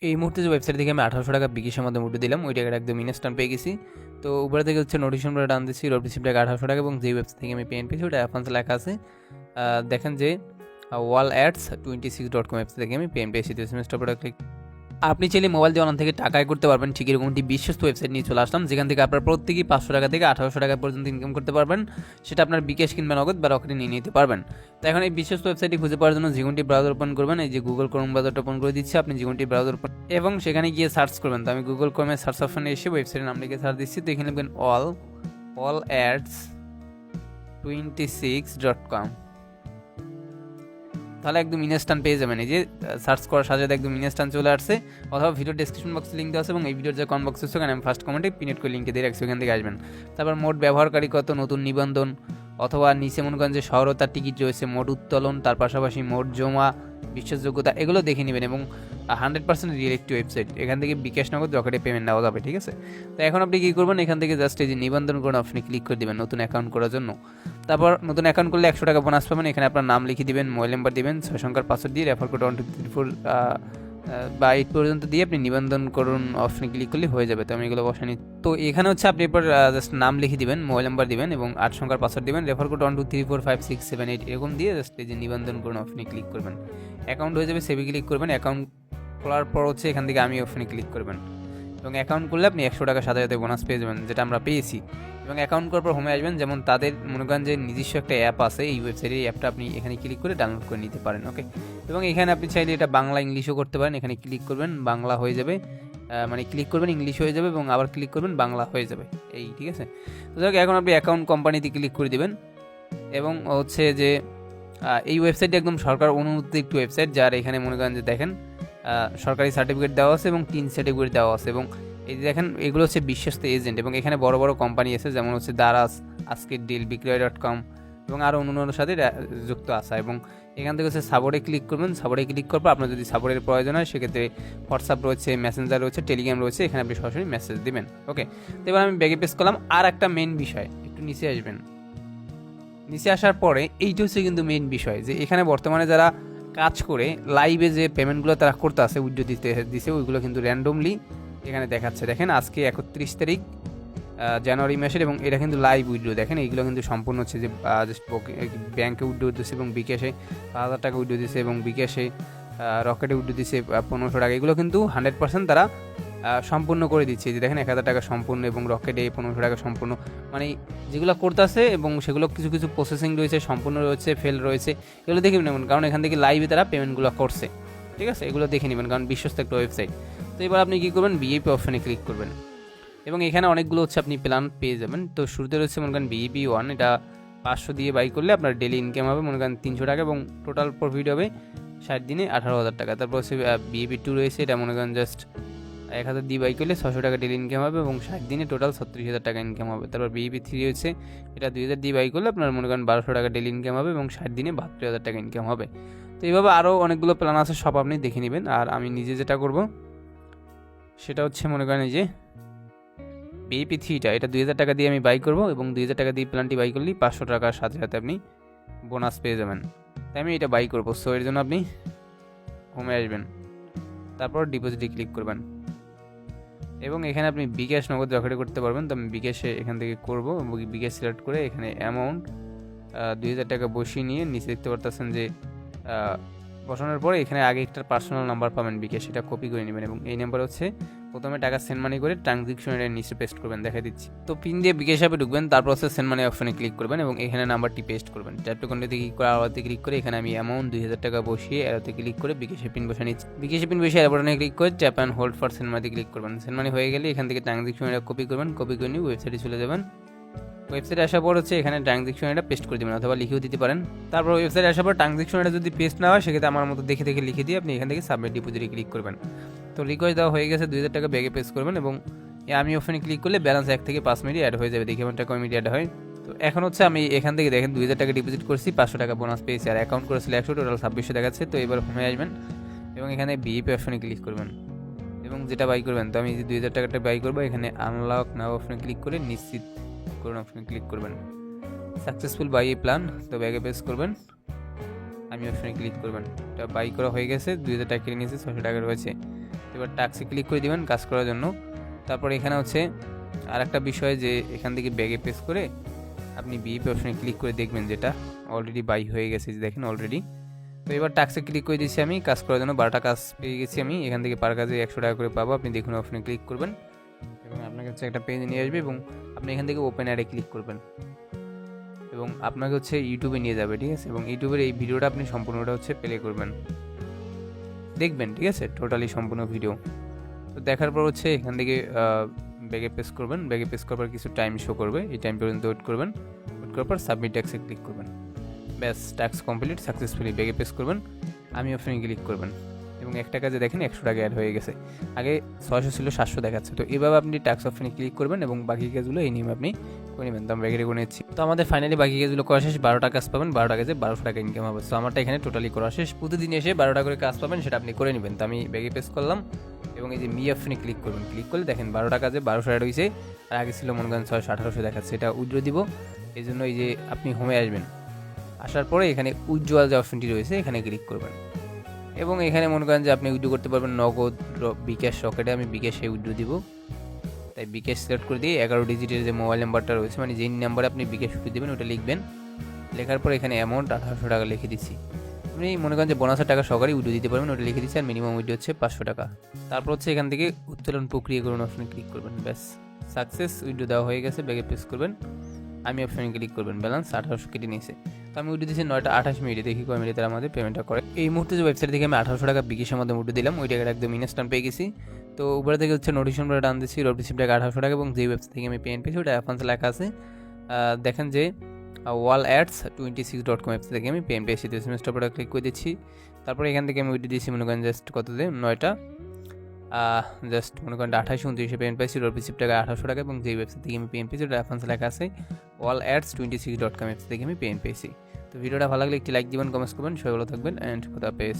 এই মুহূর্তে যে ওয়েবসাইট থেকে আমি 1800 টাকা বিকাশের মধ্যে উঠে দিলাম, ওই টাকাটা একদম ইনস্ট্যান্ট পেয়ে গেছি। তো উপরে থেকে হচ্ছে নোটিফিকেশন করে ডান দিচ্ছি, রিসিভ টাকা 1800 টাকা, এবং যে ওয়েবসাইট থেকে আমি পেমেন্ট পেয়েছি ওটা অ্যাডভান্স লেখা আছে। দেখেন যে ওয়াল অ্যাডস 26.com ওয়েবসাইট থেকে আমি পেমেন্ট পেয়েছি। তো সেমিস্টার প্রোডাক্ট ক্লিক, আপনি চাইলে মোবাইল দিয়ে অনলাইন থেকে টাকা আয় করতে পারবেন। ঠিক এরকম একটি বিশ্বস্ত ওয়েবসাইট নিয়ে চলে আসলাম, যেখান থেকে আপনার প্রত্যেকেই 500 টাকা থেকে 1800 টাকা পর্যন্ত ইনকাম করতে পারবেন। সেটা আপনার বিকাশ কিংবা নগদ বা রকেটে নিয়ে নিতে পারবেন। তো এখন এই বিশ্বস্ত ওয়েবসাইটটি খুঁজে পাওয়ার জন্য যেগুনটি ব্রাউজার ওপেন করবেন, এই যে গুগল ক্রোম ব্রাউজারটা ওপেন করে দিচ্ছি, আপনি যেগুনটি ব্রাউজার ওপেন এবং সেখানে গিয়ে সার্চ করবেন। তো আমি গুগল ক্রোমে সার্চ অপশনে এসে ওয়েবসাইটের নাম লিখে সার্চ দিচ্ছি। তো এখানে লিখবেন অল অ্যাডস 26.com, তাহলে একদম ইনস্ট্যান্ট পেয়ে যাবেন। এই যে সার্চ করার সাথে সাথে একদম ইনস্ট্যান্ট চলে আসছে। অথবা ভিডিও ডেসক্রিপশন বক্সে লিঙ্ক দেওয়া আছে, এবং এই ভিডিওর যে কমেন্ট বক্স আছে ওখানে আমি ফার্স্ট কমেন্টে পিনেট করে লিঙ্কে দিয়ে রাখছি, ওখান থেকে আসবেন। তারপর মোট ব্যবহারকারী কত, নতুন নিবন্ধন, অথবা নিচে মনে করেন যে সহায়তার টিকিট রয়েছে, মোট উত্তোলন, তার পাশাপাশি মোট জমা, বিশ্বাসযোগ্যতা, এগুলো দেখে নেবেন। এবং 100% রিয়েল একটি ওয়েবসাইট, এখান থেকে বিকাশ নগদ রকেটে পেমেন্ট নেওয়া যাবে। ঠিক আছে, তো এখন আপনি কী করবেন, এখান থেকে জাস্ট এই যে নিবন্ধন করুন অপশনে ক্লিক করে দেবেন নতুন অ্যাকাউন্ট করার জন্য। তারপর নতুন অ্যাকাউন্ট করলে 100 টাকা বোনাস পাবেন। এখানে আপনার নাম লিখে দিবেন, মোবাইল নাম্বার দিবেন, 6 সংখ্যার পাসওয়ার্ড দিয়ে রেফার কোড 1234 বা 8 পর্যন্ত দিয়ে আপনি নিবন্ধন করুন অপশনে ক্লিক করলে হয়ে যাবে। তো আমি এগুলো বসানি। তো এখানে হচ্ছে আপনি এরপর জাস্ট নাম লিখে দিবেন, মোবাইল নাম্বার দিবেন এবং 8 সংখ্যার পাসওয়ার্ড দিবেন, রেফার কোড 12345678 এরকম দিয়ে জাস্ট এই যে নিবন্ধন করুন অপশনে ক্লিক করবেন। অ্যাকাউন্ট হয়ে যাবে, সেভে ক্লিক করবেন। অ্যাকাউন্ট খোলার পর হচ্ছে এখান থেকে আমি অপশনে ক্লিক করবেন, এবং অ্যাকাউন্ট করলে আপনি 100 টাকা সাথে সাথে বোনাস পেয়ে যাবেন, যেটা আমরা পেয়েছি। এবং অ্যাকাউন্ট করার পর হোমে আসবেন, যেমন তাদের মনে করেন যে নিজস্ব একটা অ্যাপ আছে এই ওয়েবসাইটে, এই অ্যাপটা আপনি এখানে ক্লিক করে ডাউনলোড করে নিতে পারেন। ওকে, এবং এখানে আপনি চাইলে এটা বাংলা ইংলিশও করতে পারেন। এখানে ক্লিক করবেন, বাংলা হয়ে যাবে, মানে ক্লিক করবেন ইংলিশ হয়ে যাবে, এবং আবার ক্লিক করবেন বাংলা হয়ে যাবে। এই ঠিক আছে। তো যাক, এখন আপনি অ্যাকাউন্ট কোম্পানিতে ক্লিক করে দেবেন, এবং হচ্ছে যে এই ওয়েবসাইটটি একদম সরকার অনুমোদিত একটি ওয়েবসাইট, যার এখানে মনে করেন যে দেখেন সরকারি সার্টিফিকেট দেওয়া আছে এবং 3 সার্টিফিকেট দেওয়া আছে। এবং এই যে দেখেন এগুলো হচ্ছে বিশ্বস্ত এজেন্ট, এবং এখানে বড় বড় কোম্পানি আছে, যেমন হচ্ছে দারাজ, আজকের ডিল, বিক্রয়.com এবং আরও অন্যান্য সাথে যুক্ত আছে। এবং এখান থেকে হচ্ছে সাপোর্টে ক্লিক করবেন। সাপোর্টে ক্লিক করবো, আপনার যদি সাপোর্টের প্রয়োজন হয় সেক্ষেত্রে হোয়াটসঅ্যাপ রয়েছে, মেসেঞ্জার রয়েছে, টেলিগ্রাম রয়েছে, এখানে আপনি সরাসরি মেসেজ দিবেন। ওকে, তো এবার আমি ব্যাগে পেস করলাম। আর একটা মেন বিষয়, একটু নিচে আসবেন। নিচে আসার পরে এইটা হচ্ছে কিন্তু মেইন বিষয়, যে এখানে বর্তমানে যারা কাজ করে লাইভে যে পেমেন্টগুলো তারা করতে আসে, উইথড্র দিছে, ওইগুলো কিন্তু র্যান্ডমলি এখানে দেখাচ্ছে। দেখেন আজকে 31 তারিখ জানুয়ারি মাসের, এবং এটা কিন্তু লাইভ উইথড্র। দেখেন এইগুলো কিন্তু সম্পূর্ণ হচ্ছে যে ব্যাংকে উইথড্র দিচ্ছে, এবং বিকাশে 5,000 টাকা উইথড্র দিচ্ছে, এবং বিকাশে রকেটে উইথড্র দিচ্ছে 1500 টাকা। এগুলো কিন্তু 100% তারা সম্পূর্ণ করে দিচ্ছে। যে দেখেন 1000 টাকা সম্পূর্ণ, এবং রকেটে 1500 টাকা সম্পূর্ণ, মানে যেগুলো করতেছে, এবং সেগুলো কিছু কিছু প্রসেসিং রয়েছে, সম্পূর্ণ রয়েছে, ফেল রয়েছে, এগুলো দেখে নেবেন, কারণ এখান থেকে লাইভে তারা পেমেন্টগুলো করছে। ঠিক আছে, এগুলো দেখে নেবেন, কারণ বিশ্বস্ত একটা ওয়েবসাইট। তো এবার আপনি কী করবেন, বিএপি অপশনে ক্লিক করবেন, এবং এখানে অনেকগুলো হচ্ছে আপনি প্ল্যান পেয়ে যাবেন। তো শুরুতে রয়েছে মনে করেন বিইপি 1, এটা 500 দিয়ে বাই করলে আপনার ডেলি ইনকাম হবে মনে করেন 300 টাকা, এবং টোটাল প্রফিট হবে 60 দিনে 18,000 টাকা। তারপর হচ্ছে বিইপি 2 রয়েছে, এটা মনে করেন জাস্ট 1000 দিয়ে বাই করলে 600 টাকা ডেলি ইনকাম হবে, এবং 60 দিনে টোটাল 36,000 টাকা ইনকাম হবে। তারপর বিইপি 3 হচ্ছে, এটা 2000 দিয়ে বাই করলে আপনার মনে করেন 1200 টাকা ডেলি ইনকাম হবে, এবং 60 দিনে 72,000 টাকা ইনকাম হবে। তো এইভাবে আরও অনেকগুলো প্ল্যান আছে, সব আপনি দেখে নেবেন। আর আমি নিজে যেটা করব সেটা হচ্ছে মনে করেন এই যে বিইপি 3টা, এটা 2000 টাকা দিয়ে আমি বাই করব, এবং 2000 টাকা দিয়ে প্ল্যানটি বাই করলেই 500 টাকার সাথে সাথে আপনি বোনাস পেয়ে যাবেন। তাই আমি এটা বাই করবো। সো এর জন্য আপনি হোমে আসবেন, তারপর ডিপোজিটে ক্লিক করবেন, এবং এখানে আপনি বিকাশ নগদ রকেটে করতে পারবেন। তো আমি বিকাশে এখান থেকে করব, এবং বিকাশ সিলেক্ট করে এখানে অ্যামাউন্ট 2000 টাকা বসিয়ে নিয়ে নিচে দেখতে পারতেছেন যে বসানোর পরে এখানে আগে একটা পার্সোনাল নাম্বার পাবেন বিকাশ, সেটা কপি করে নেবেন, এবং এই নাম্বার হচ্ছে প্রথমে টাকা সেন্ড মানি করে ট্রানজেকশন এটা নিচে পেস্ট করবেন, দেখা দিচ্ছি। তো পিন দিয়ে বিকাশ অ্যাপে ঢুকবেন, তারপর হচ্ছে সেন্ড মানি অপশনে ক্লিক করবেন, এবং এখানে নাম্বারটি পেস্ট করবেন। ট্যাপ টু কন্টিনিউতে ক্লিক করে আরোতে ক্লিক করে এখানে আমি অ্যামাউন্ট 2000 টাকা বসিয়ে এরোতে ক্লিক করে বিকাশে পিন বসে নিচ্ছি। বিকাশে পিন বসে এরোবটনে ক্লিক করে tap and hold for send money click করবেন। সেন্ড মানি হয়ে গেলে এখান থেকে ট্রানজেকশন এটা কপি করবেন, কপি করে নিয়ে ওয়েবসাইটে চলে যাবেন। ওয়েবসাইটে আসার পর হচ্ছে এখানে ট্রানজেকশন এটা পেস্ট করে দেবেন, অথবা লিখেও দিতে পারেন। তারপর ওয়েবসাইটে আসার পর ট্রানজেকশন এটা যদি পেস্ট না হয় সেক্ষেত্রে আমার মতো দেখে দেখে লিখে দিয়ে আপনি এখান থেকে সাবমিট ডিপোজিটে ক্লিক করবেন। তো রিকোয়েস্ট দেওয়া হয়ে গেছে, 2000 টাকা ব্যাগে পেস্ট করবেন, এবং আমি অপশনে ক্লিক করলে ব্যালেন্স 1 থেকে 5 মিনিট অ্যাড হয়ে যাবে, দেখি আমার টাকা মিনিট অ্যাড হয়। তো এখন হচ্ছে আমি এখান থেকে দেখেন 2000 টাকা ডিপোজিট করছি, 500 টাকা বোনাস পেয়েছি, আর অ্যাকাউন্ট করেছিল 100, টোটাল 2600 দেখাচ্ছে। তো এবার হোমে আসবেন, এবং এখানে বিইপি অপশনে ক্লিক করবেন, এবং যেটা বাই করবেন। তো আমি যে 2000 টাকাটা বাই করবো, এখানে আনলক নাও অপশনে ক্লিক করে নিশ্চিত করুন অপশনে ক্লিক করবেন। সাকসেসফুল বাই প্ল্যান, তো ব্যাগে পেস করবেন, আমি অপশনে ক্লিক করবেন। এটা বাই করা হয়ে গেছে, 2000 টাকা কিনে নিয়েছে, 600 টাকা রয়েছে। এবার টাস্কে ক্লিক করে দিবেন কাজ করার জন্য। তারপর এখানে হচ্ছে আর একটা বিষয় যে এখান থেকে ব্যাগে প্রেস করে আপনি বিএপি অপশনে ক্লিক করে দেখবেন যেটা অলরেডি বাই হয়ে গেছে, দেখেন অলরেডি। তো এবার টাস্কে ক্লিক করে দিচ্ছি আমি কাজ করার জন্য, 12টা কাজ পেয়ে গেছি আমি। এখান থেকে পার কাজে 100 টাকা করে পাবো। আপনি দেখুন অপশনে ক্লিক করবেন এবং আপনার কাছে একটা পেজ নিয়ে আসবে এবং আপনি এখান থেকে ওপেন অ্যাডে ক্লিক করবেন এবং আপনাকে হচ্ছে ইউটিউবে নিয়ে যাবে, ঠিক আছে। এবং ইউটিউবের এই ভিডিওটা আপনি সম্পূর্ণটা হচ্ছে প্লে করবেন, দেখবেন, ঠিক আছে, টোটালি সম্পূর্ণ ভিডিও। তো দেখার পর হচ্ছে এখান থেকে ব্যাগে প্রেস করবেন, ব্যাগে প্রেস করার পর কিছু টাইম শো করবে, এই টাইম পর্যন্ত ওয়েট করবেন। ওয়েট করার পর সাবমিট ট্যাক্সে ক্লিক করবেন, ব্যাস টাস্ক কমপ্লিট সাকসেসফুলি। ব্যাগে প্রেস করবেন, আমি অপশনে ক্লিক করবেন এবং একটা কাজে দেখেন 100 টাকা অ্যাড হয়ে গেছে। আগে 600 ছিল 700 দেখাচ্ছে। তো এভাবে আপনি টাস্ক অপশনে ক্লিক করবেন এবং বাকি কাজগুলো এই নিয়মে আপনি করে নেবেন। তো আমি ব্যাগে করে নিচ্ছি। তো আমাদের ফাইনালি বাকি কাজগুলো করা শেষ। 12টা কাজ পাবেন, 12টা কাজে 1200 টাকা ইনকাম হবে। তো আমারটা এখানে টোটালি করা শেষ। প্রতিদিন এসে 12টা করে কাজ পাবেন, সেটা আপনি করে নেবেন। তো আমি ব্যাগে প্রেস করলাম এবং এই যে মি অপশনে ক্লিক করবেন। ক্লিক করলে দেখেন 12টা কাজে 1200 অ্যাড হয়েছে। আর আগে ছিল মনে করেন 600-1800 দেখাচ্ছে, এটা উইথড্র দিব। এই জন্য এই যে আপনি হোমে আসবেন, আসার পরে এখানে উজ্জ্বল যে অপশনটি রয়েছে এখানে ক্লিক করবেন এবং এখানে মনে করেন যে আপনি উইথড্র করতে পারবেন নগদ, বিকাশ, রকেটে। আমি বিকাশে উইথড্র দিব, তাই বিকাশ সিলেক্ট করে দিয়ে 11 ডিজিটের যে মোবাইল নাম্বারটা রয়েছে, মানে যেই নাম্বারে আপনি বিকাশ উইথড্র দেবেন ওটা লিখবেন। লেখার পর এখানে অ্যামাউন্ট 1800 টাকা লিখে দিচ্ছি। আপনি মনে করেন যে বোনাসের টাকা সহকারে উইথড্র দিতে পারবেন, ওটা লিখে দিচ্ছি। আর মিনিমাম উইথড্র হচ্ছে 500 টাকা। তারপর হচ্ছে এখান থেকে উত্তোলন প্রক্রিয়াকরণ অপশনে ক্লিক করবেন, ব্যাস সাকসেস, উইথড্র দেওয়া হয়ে গেছে। ব্যাগে প্রেস করবেন, আমি অপশনে ক্লিক করবেন, ব্যালেন্স 1800 কেটে নিয়েছে। তো আমি উইথড্র দিচ্ছি 9টা 28 মিনিটে, দেখি কয় মিনিটে আমাদের পেমেন্টটা করে। এই মুহূর্তে যে ওয়েবসাইট থেকে আমি 1800 টাকা বিকাশের মধ্যে উইথড্র দিলাম, ওই টাকাটা একদম ইনস্ট্যান্ট পেয়ে গেছি। তো উপরে থেকে হচ্ছে নোটিফিকেশন করে ডান দিচ্ছি, রিসিভ টাকা 1800 টাকা। এবং যে ওয়েবসাইট থেকে আমি পেমেন্ট পেয়েছি ওটা অ্যাডভান্স লেখা আছে, দেখেন যে wall@26.com ওয়েবসাইট থেকে আমি পেমেন্ট পেয়েছি। তো এসএমএস টপটা ক্লিক করে দিচ্ছি। তারপরে এখান থেকে আমি উইথড্র দিচ্ছি মনে করেন জাস্ট কত দিয়ে 9টা জাস্ট মনে করেন 28-29 পেমেন্ট পাইছি। রিসিভ টাকা 1800 টাকা। এবং যে ওয়েবসাইট থেকে আমি পেমেন্ট পেয়েছি ওটা অ্যাডভান্স লেখা আছে wall@26.com ওয়েবসাইট থেকে আমি পেমেন্ট পেয়েছি। তো ভিডিওটা ভালো লাগলে একটি লাইক দিবেন, কমেন্টস করবেন। সবাই ভালো থাকবেন অ্যান্ড খোদা হাফেজ।